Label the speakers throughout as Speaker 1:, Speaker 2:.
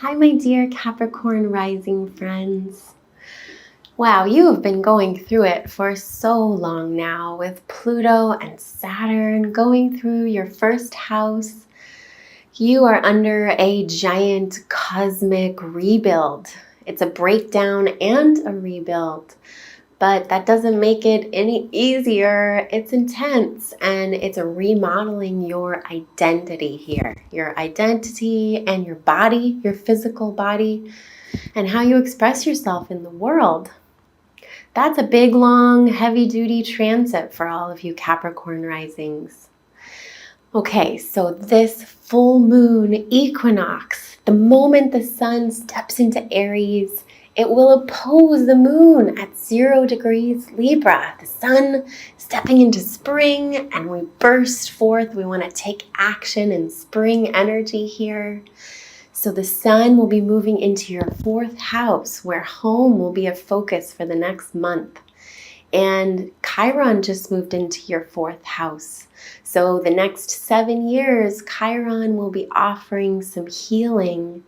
Speaker 1: Hi, my dear Capricorn rising friends. Wow, you have been going through it for so long now with Pluto and Saturn going through your first house. You are under a giant cosmic rebuild. It's a breakdown and a rebuild. But that doesn't make it any easier. It's intense and it's remodeling your identity here. Your identity and your body, your physical body, and how you express yourself in the world. That's a big, long, heavy-duty transit for all of you Capricorn risings. Okay, so this full moon equinox, the moment the sun steps into Aries, it will oppose the moon at 0 degrees Libra. The sun stepping into spring and we burst forth. We want to take action in spring energy here. So the sun will be moving into your 4th house where home will be a focus for the next month. And Chiron just moved into your 4th house. So the next 7 years, Chiron will be offering some healing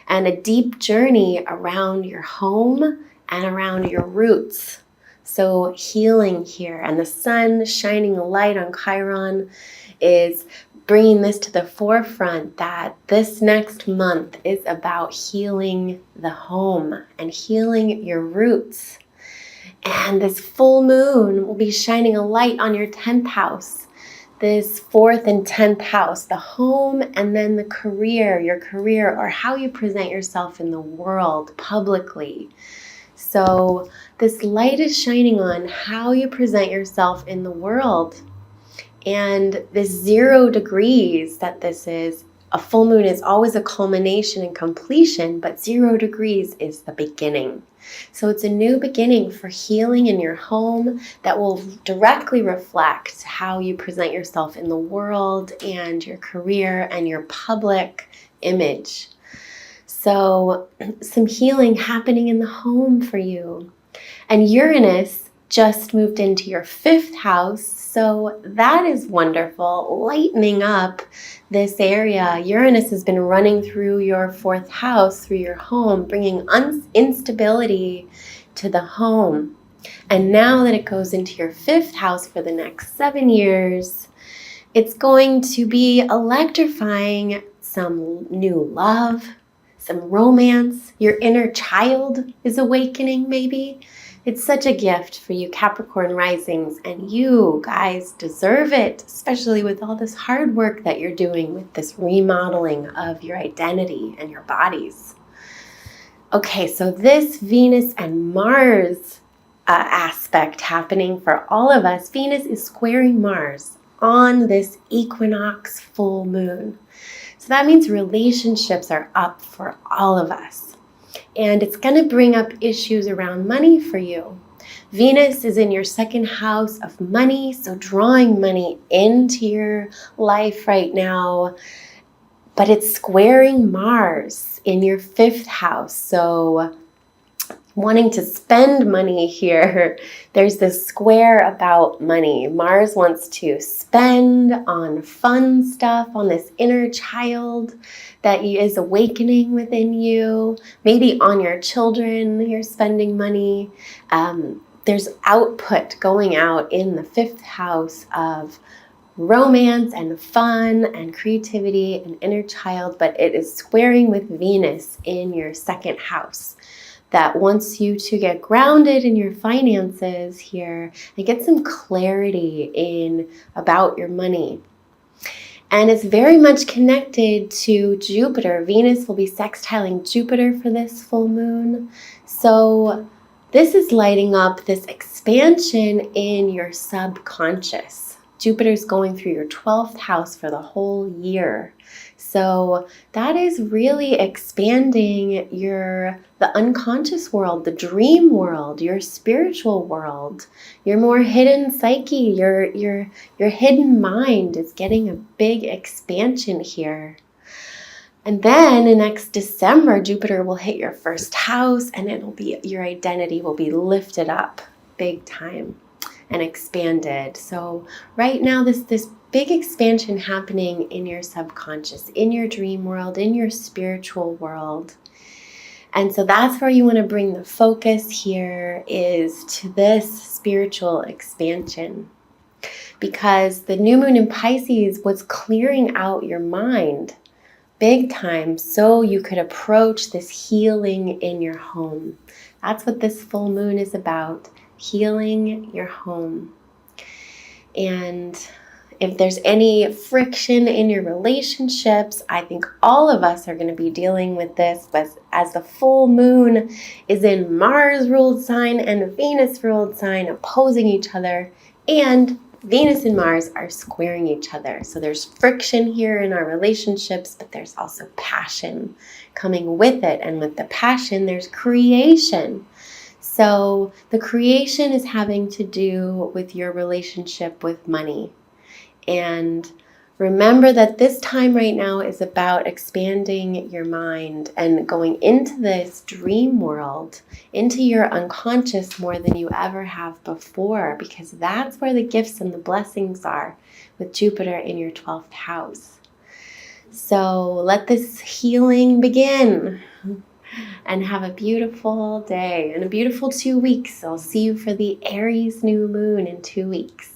Speaker 1: and a deep journey around your home and around your roots. So healing here, and the sun shining a light on Chiron is bringing this to the forefront that this next month is about healing the home and healing your roots. And this full moon will be shining a light on your 10th house, this 4th and 10th house, the home and then the career, your career, or how you present yourself in the world publicly. So this light is shining on how you present yourself in the world. And this 0 degrees that this is, a full moon is always a culmination and completion, but 0 degrees is the beginning. So it's a new beginning for healing in your home that will directly reflect how you present yourself in the world and your career and your public image. So some healing happening in the home for you. And Uranus just moved into your 5th house, so that is wonderful, lightening up this area. Uranus has been running through your 4th house, through your home, bringing instability to the home. And now that it goes into your 5th house for the next 7 years, it's going to be electrifying some new love, some romance. Your inner child is awakening, maybe. It's such a gift for you Capricorn risings, and you guys deserve it, especially with all this hard work that you're doing with this remodeling of your identity and your bodies. Okay, so this Venus and Mars aspect happening for all of us. Venus is squaring Mars on this equinox full moon. So that means relationships are up for all of us. And it's going to bring up issues around money for you. Venus is in your 2nd house of money, so drawing money into your life right now. But it's squaring Mars in your 5th house, so wanting to spend money here. There's this square about money. Mars wants to spend on fun stuff, on this inner child that is awakening within you. Maybe on your children, you're spending money. There's output going out in the 5th house of romance and fun and creativity and inner child, but it is squaring with Venus in your 2nd house. That wants you to get grounded in your finances here and get some clarity in about your money. And it's very much connected to Jupiter. Venus will be sextiling Jupiter for this full moon. So this is lighting up this expansion in your subconscious. Jupiter's going through your 12th house for the whole year. So that is really expanding the unconscious world, the dream world, your spiritual world, your more hidden psyche, your hidden mind is getting a big expansion here. And then in next December, Jupiter will hit your 1st house and your identity will be lifted up big time and expanded. So right now this big expansion happening in your subconscious, in your dream world, in your spiritual world. And so that's where you want to bring the focus here, is to this spiritual expansion. Because the new moon in Pisces was clearing out your mind big time so you could approach this healing in your home. That's what this full moon is about, healing your home. And if there's any friction in your relationships, I think all of us are going to be dealing with this, but as the full moon is in Mars-ruled sign and Venus-ruled sign opposing each other, and Venus and Mars are squaring each other. So there's friction here in our relationships, but there's also passion coming with it. And with the passion, there's creation. So the creation is having to do with your relationship with money. And remember that this time right now is about expanding your mind and going into this dream world, into your unconscious more than you ever have before, because that's where the gifts and the blessings are with Jupiter in your 12th house. So let this healing begin. And have a beautiful day and a beautiful 2 weeks. I'll see you for the Aries new moon in 2 weeks.